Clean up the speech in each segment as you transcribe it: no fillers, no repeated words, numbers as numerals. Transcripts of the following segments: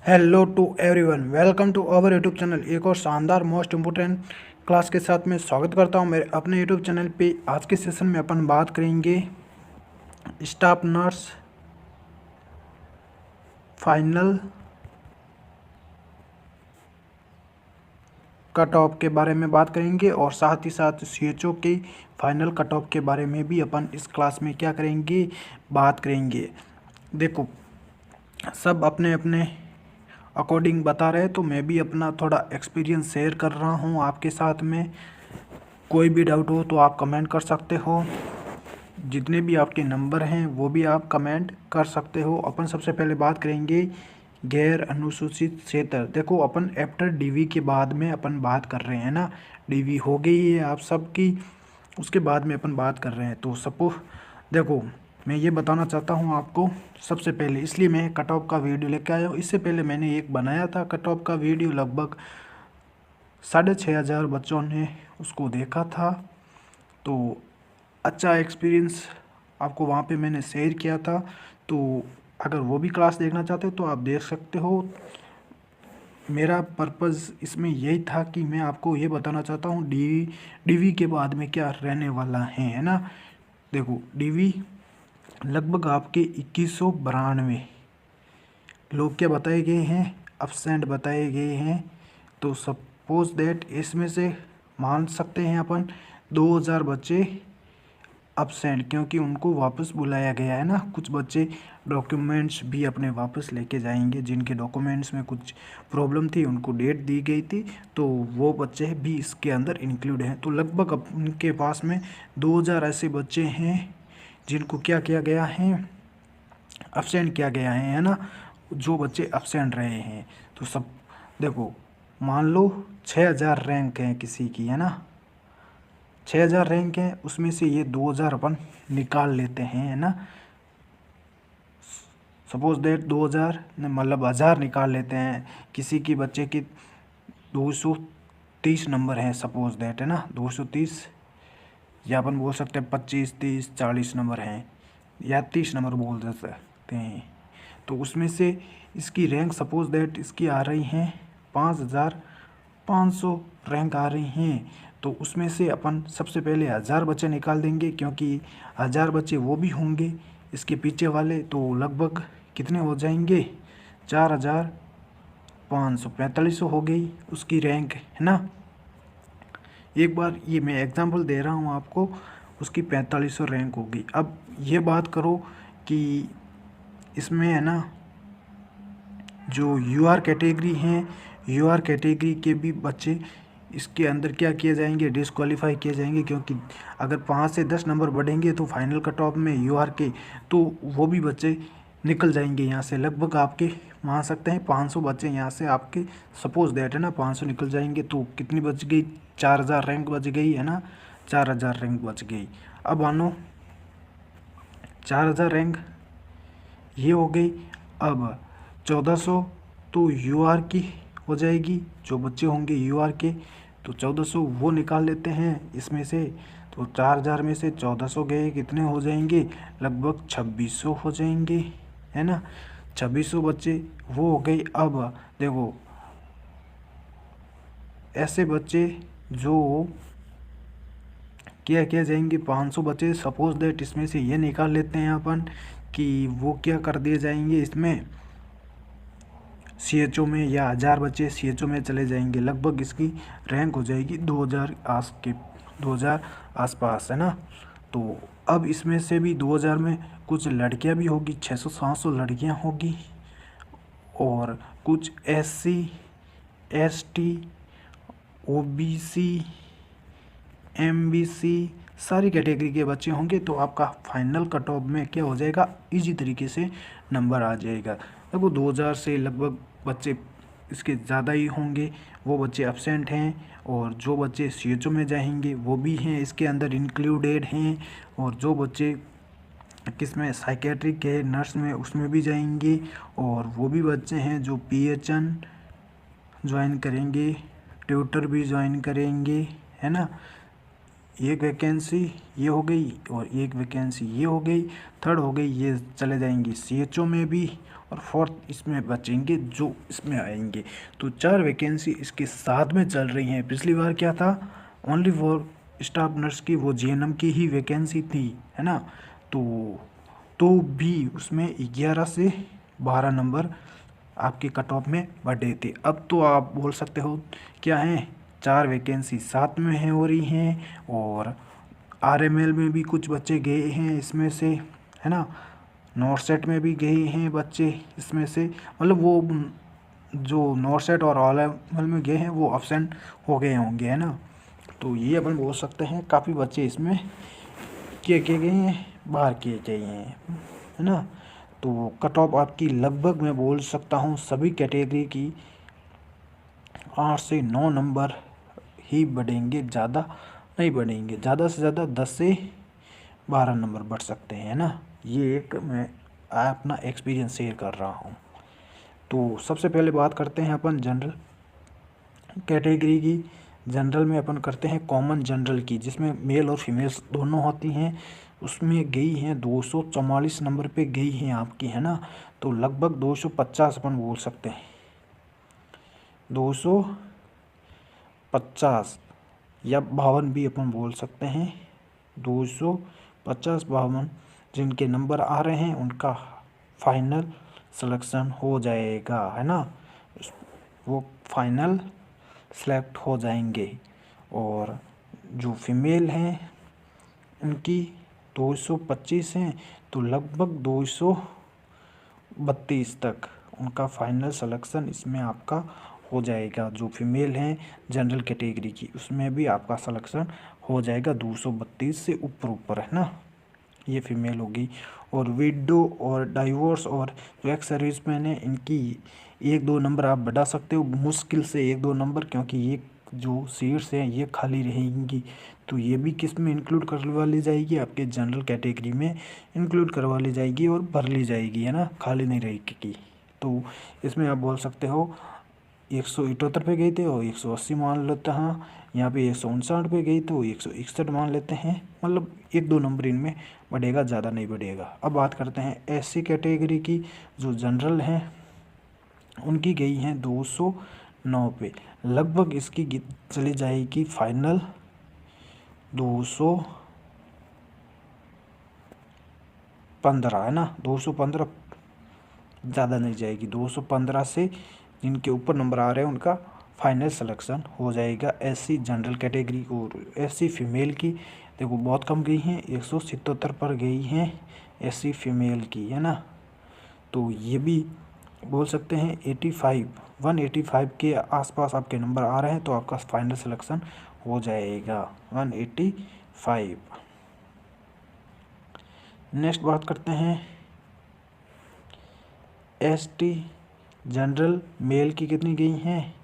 Hello to everyone, welcome to our YouTube channel. एक और शानदार मोस्ट इम्पोर्टेंट क्लास के साथ मैं स्वागत करता हूं मेरे अपने यूट्यूब चैनल पे। आज के सेशन में अपन बात करेंगे staff nurse final cut off के बारे में बात करेंगे और साथ ही साथ सीएचओ के फाइनल कट ऑफ के बारे में भी अपन इस क्लास में क्या करेंगे, बात करेंगे। देखो, सब अपने अपने अकॉर्डिंग बता रहे हैं, तो मैं भी अपना थोड़ा एक्सपीरियंस शेयर कर रहा हूँ आपके साथ में। कोई भी डाउट हो तो आप कमेंट कर सकते हो, जितने भी आपके नंबर हैं वो भी आप कमेंट कर सकते हो। अपन सबसे पहले बात करेंगे गैर अनुसूचित क्षेत्र। देखो, अपन आफ्टर डीवी के बाद में अपन बात कर रहे हैं ना, डीवी हो गई है आप सबकी, उसके बाद में अपन बात कर रहे हैं। तो सपोज देखो, मैं ये बताना चाहता हूँ आपको सबसे पहले, इसलिए मैं कट ऑफ का वीडियो लेके आया हूँ। इससे पहले मैंने एक बनाया था कट ऑफ का वीडियो, लगभग 6,500 बच्चों ने उसको देखा था। तो अच्छा एक्सपीरियंस आपको वहाँ पे मैंने शेयर किया था। तो अगर वो भी क्लास देखना चाहते हो तो आप देख सकते हो। मेरा पर्पज़ इसमें यही था कि मैं आपको ये बताना चाहता हूँ डीवी के बाद में क्या रहने वाला है ना। देखो, डीवी लगभग आपके 2192 लोग क्या बताए गए हैं, एब्सेंट बताए गए हैं। तो सपोज दैट इसमें से मान सकते हैं अपन 2000 बच्चे एब्सेंट, क्योंकि उनको वापस बुलाया गया है ना। कुछ बच्चे डॉक्यूमेंट्स भी अपने वापस लेके जाएंगे, जिनके डॉक्यूमेंट्स में कुछ प्रॉब्लम थी, उनको डेट दी गई थी, तो वो बच्चे भी इसके अंदर इंक्लूड हैं। तो लगभग उनके पास में 2000 ऐसे बच्चे हैं जिनको क्या किया गया है, एब्सेंट किया गया है ना, जो बच्चे एब्सेंट रहे हैं। तो सब देखो, मान लो 6000 रैंक है किसी की, है ना, 6000 रैंक है, उसमें से ये 2000 अपन निकाल लेते हैं, है ना। सपोज दैट 2000 मतलब 1000 निकाल लेते हैं। किसी की बच्चे की 230 नंबर है सपोज दैट, है ना, 230, या अपन बोल सकते हैं 25, 30, 40 नंबर हैं, या 30 नंबर बोल सकते हैं। तो उसमें से इसकी रैंक सपोज दैट इसकी आ रही हैं 5500 रैंक आ रही हैं। तो उसमें से अपन सबसे पहले 1000 बच्चे निकाल देंगे, क्योंकि 1000 बच्चे वो भी होंगे इसके पीछे वाले। तो लगभग कितने हो जाएंगे, 4500, 4500 हो गई उसकी रैंक, है ना। एक बार ये मैं एग्जांपल दे रहा हूँ आपको, उसकी 4500 रैंक होगी। अब ये बात करो कि इसमें, है ना, जो यूआर कैटेगरी हैं, यूआर कैटेगरी के भी बच्चे इसके अंदर क्या किए जाएंगे, डिसक्वालीफाई किए जाएंगे। क्योंकि अगर 5 से 10 नंबर बढ़ेंगे तो फाइनल कट ऑफ में यूआर के, तो वो भी बच्चे निकल जाएंगे यहाँ से। लगभग आपके मान सकते हैं 500 बच्चे यहाँ से आपके, सपोज दैट, है ना, 500 निकल जाएंगे। तो कितनी बच गई, 4000 रैंक बच गई, है ना, 4000 रैंक बच गई। अब मानो 4000 रैंक ये हो गई। अब 1400 तो यूआर की हो जाएगी, जो बच्चे होंगे यूआर के। तो 1400 वो निकाल लेते हैं इसमें से। तो 4000 में से 1400 गए, कितने हो जाएंगे, लगभग 2600 हो जाएंगे, है ना। 2600 बच्चे वो हो गई। अब देखो, ऐसे बच्चे जो क्या किया जाएंगे, 500 बच्चे सपोज दैट इसमें से ये निकाल लेते हैं अपन कि वो क्या कर दिए जाएंगे इसमें, सीएचओ में, या 1000 बच्चे सीएचओ में चले जाएंगे। लगभग इसकी रैंक हो जाएगी 2000 आसपास, है ना। तो अब इसमें से भी 2000 में कुछ लड़कियां भी होगी, 600-700 लड़कियां होगी, और कुछ एससी, एसटी, ओबीसी, एमबीसी, सारी कैटेगरी के बच्चे होंगे। तो आपका फाइनल कट ऑफ में क्या हो जाएगा, इजी तरीके से नंबर आ जाएगा। देखो, 2000 से लगभग बच्चे इसके ज़्यादा ही होंगे, वो बच्चे एब्सेंट हैं, और जो बच्चे सीएचओ में जाएंगे वो भी हैं इसके अंदर इंक्लूडेड हैं, और जो बच्चे किस में, साइकेट्रिक है, नर्स में, उसमें भी जाएंगे, और वो भी बच्चे हैं जो पीएचएन ज्वाइन करेंगे, ट्यूटर भी ज्वाइन करेंगे, है ना। एक वैकेंसी ये हो गई और एक वैकेंसी ये हो गई, थर्ड हो गई, ये चले जाएंगे CHO में भी, और फोर्थ इसमें बचेंगे जो इसमें आएंगे। तो 4 वैकेंसी इसके साथ में चल रही हैं। पिछली बार क्या था, ओनली फॉर स्टाफ नर्स की वो GNM की ही वैकेंसी थी, है ना। तो भी उसमें 11 से 12 नंबर आपके कट ऑफ में बढ़े थे। अब तो आप बोल सकते हो क्या है, 4 वैकेंसी साथ में है हो रही हैं, और RML में भी कुछ बच्चे गए हैं इसमें से, है ना। नॉर्थ सेट में भी गए हैं बच्चे इसमें से, मतलब वो जो नॉर्थ सेट और RML में गए हैं वो अब्सेंट हो गए होंगे, है ना। तो ये अपन बोल सकते हैं काफ़ी बच्चे इसमें किए गए हैं, बाहर किए गए हैं, है ना। तो कट ऑफ आपकी लगभग मैं बोल सकता हूँ सभी कैटेगरी की 8 से 9 नंबर ही बढ़ेंगे, ज़्यादा नहीं बढ़ेंगे, ज़्यादा से ज़्यादा 10 से 12 नंबर बढ़ सकते हैं, ना। ये एक मैं अपना एक्सपीरियंस शेयर कर रहा हूँ। तो सबसे पहले बात करते हैं अपन जनरल कैटेगरी की। जनरल में अपन करते हैं कॉमन जनरल की, जिसमें मेल और फीमेल्स दोनों होती हैं। उसमें गई हैं 244 नंबर पे गई हैं आपकी, है ना। तो लगभग 250 अपन बोल सकते हैं, 250 या 52 भी अपन बोल सकते हैं। 250-52 जिनके नंबर आ रहे हैं उनका फाइनल सिलेक्शन हो जाएगा, है ना। वो फाइनल सेलेक्ट हो जाएंगे। और जो फीमेल हैं उनकी 225 हैं, तो लगभग 232 तक उनका फाइनल सिलेक्शन इसमें आपका हो जाएगा। जो फीमेल हैं जनरल कैटेगरी की, उसमें भी आपका सिलेक्शन हो जाएगा 232 से ऊपर, है ना। ये फीमेल होगी। और विडो और डाइवोर्स और जो एक्स सर्विसमैन है, इनकी 1-2 नंबर आप बढ़ा सकते हो, मुश्किल से 1-2 नंबर, क्योंकि ये जो सीट्स हैं ये खाली रहेंगी। तो ये भी किस में इंक्लूड करवा ली जाएगी, आपके जनरल कैटेगरी में इंक्लूड करवा ली जाएगी और भर ली जाएगी, है ना, खाली नहीं रहेगी। तो इसमें आप बोल सकते हो 178 पे गई थे और 180 मान लेते हैं, यहाँ पे 159 पे गई तो 161 मान लेते हैं, मतलब 1-2 नंबर इनमें बढ़ेगा, ज़्यादा नहीं बढ़ेगा। अब बात करते हैं SC कैटेगरी की। जो जनरल हैं उनकी गई हैं 209 पे, लगभग इसकी चली जाएगी फाइनल 215, है ना। 215 ज़्यादा नहीं जाएगी, 215 से जिनके ऊपर नंबर आ रहे हैं उनका फाइनल सिलेक्शन हो जाएगा। SC जनरल कैटेगरी और SC फीमेल की देखो बहुत कम गई हैं, 177 पर गई हैं SC फीमेल की, है ना। तो ये भी बोल सकते हैं 185 के आसपास आपके नंबर आ रहे हैं तो आपका फाइनल सिलेक्शन हो जाएगा 185। नेक्स्ट बात करते हैं ST जनरल मेल की कितनी गई हैं,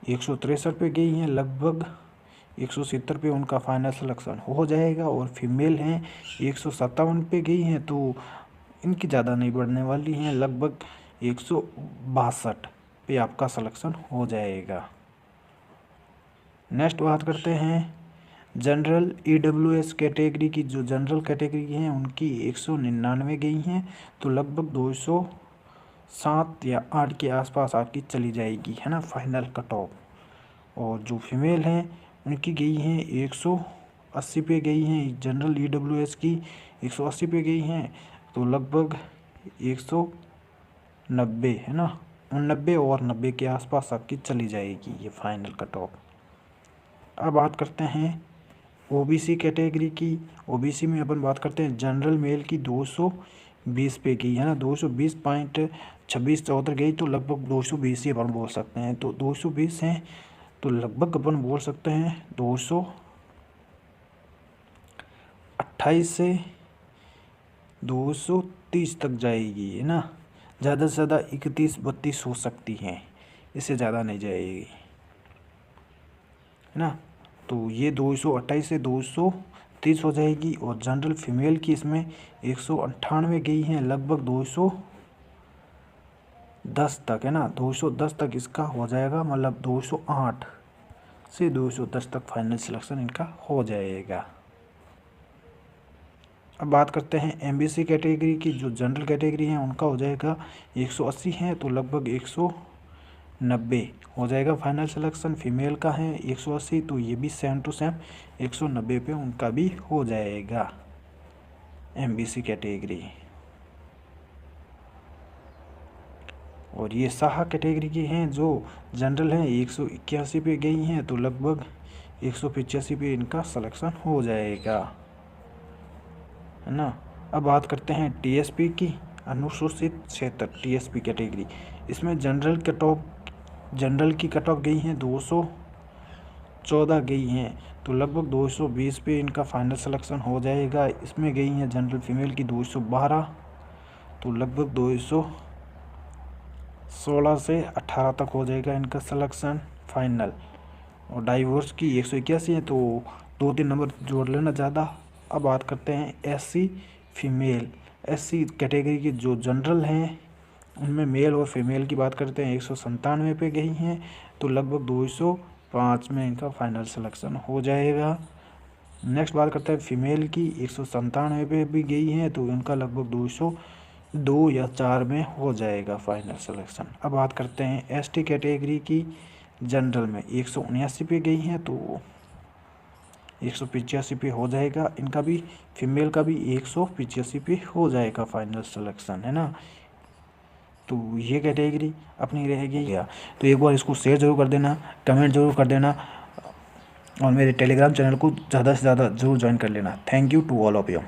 163 पे गई हैं, लगभग 170 पे उनका फाइनल सिलेक्शन हो जाएगा। और फीमेल हैं 157 पे गई हैं, तो इनकी ज़्यादा नहीं बढ़ने वाली हैं, लगभग 162 पे आपका सिलेक्शन हो जाएगा। नेक्स्ट बात करते हैं जनरल EWS कैटेगरी की। जो जनरल कैटेगरी हैं उनकी 199 गई हैं, तो लगभग 207 या 8 के आसपास आपकी चली जाएगी, है ना, फाइनल कट ऑफ। और जो फीमेल हैं उनकी गई हैं 180 पे गई हैं, जनरल EWS की 180 पे गई हैं, तो लगभग 190, है ना, 90 और 90 के आसपास आपकी चली जाएगी ये फाइनल कट ऑफ। अब बात करते हैं OBC कैटेगरी की। OBC में अपन बात करते हैं जनरल मेल की 220 पे गई, है ना, 220.2674 गई, तो लगभग 220 ही अपन बोल सकते हैं। तो 220 हैं, तो लगभग अपन बोल सकते हैं 228 से 230 तक जाएगी, है ना। ज़्यादा से ज़्यादा 31-32 हो सकती हैं, इससे ज़्यादा नहीं जाएगी, है ना। तो ये 228 से 230 हो जाएगी। और जनरल फीमेल की इसमें 198 गई हैं, लगभग 210 तक, है ना, 210 तक इसका हो जाएगा, मतलब 208 से 210 तक फाइनल सिलेक्शन इनका हो जाएगा। अब बात करते हैं एमबीसी कैटेगरी की। जो जनरल कैटेगरी है उनका हो जाएगा 180 है तो लगभग 190 हो जाएगा फाइनल सिलेक्शन। फीमेल का है 180 तो ये भी सेम टू सेम 190 पे उनका भी हो जाएगा एमबीसी कैटेगरी। और ये शाह कैटेगरी की हैं जो जनरल हैं 181 पे गई हैं तो लगभग 185 पे इनका सिलेक्शन हो जाएगा, है ना। अब बात करते हैं टीएसपी की, अनुसूचित क्षेत्र टीएसपी कैटेगरी। इसमें जनरल की कट ऑफ गई हैं 214 गई हैं तो लगभग 220 पे इनका फाइनल सिलेक्शन हो जाएगा। इसमें गई हैं जनरल फीमेल की 212 तो लगभग 216 से 18 तक हो जाएगा इनका सिलेक्शन फाइनल। और डाइवोर्स की 181 है तो 2-3 नंबर जोड़ लेना ज़्यादा। अब बात करते हैं एससी फीमेल। एससी कैटेगरी की जो जनरल हैं उनमें मेल और फीमेल की बात करते हैं 197 पे गई हैं तो लगभग 205 में इनका फाइनल सिलेक्शन हो जाएगा। नेक्स्ट बात करते हैं फीमेल की 197 पे भी गई हैं तो इनका लगभग 202 या 4 में हो जाएगा फाइनल सिलेक्शन। अब बात करते हैं एसटी कैटेगरी की। जनरल में 179 पे गई हैं तो 185 पे हो जाएगा इनका भी। फीमेल का भी 185 पे हो जाएगा फाइनल सिलेक्शन, है ना। तो ये कैटेगरी अपनी रहेगी। तो एक बार इसको शेयर ज़रूर कर देना, कमेंट ज़रूर कर देना और मेरे टेलीग्राम चैनल को ज़्यादा से ज़्यादा ज़रूर ज्वाइन कर लेना। Thank you to all of you.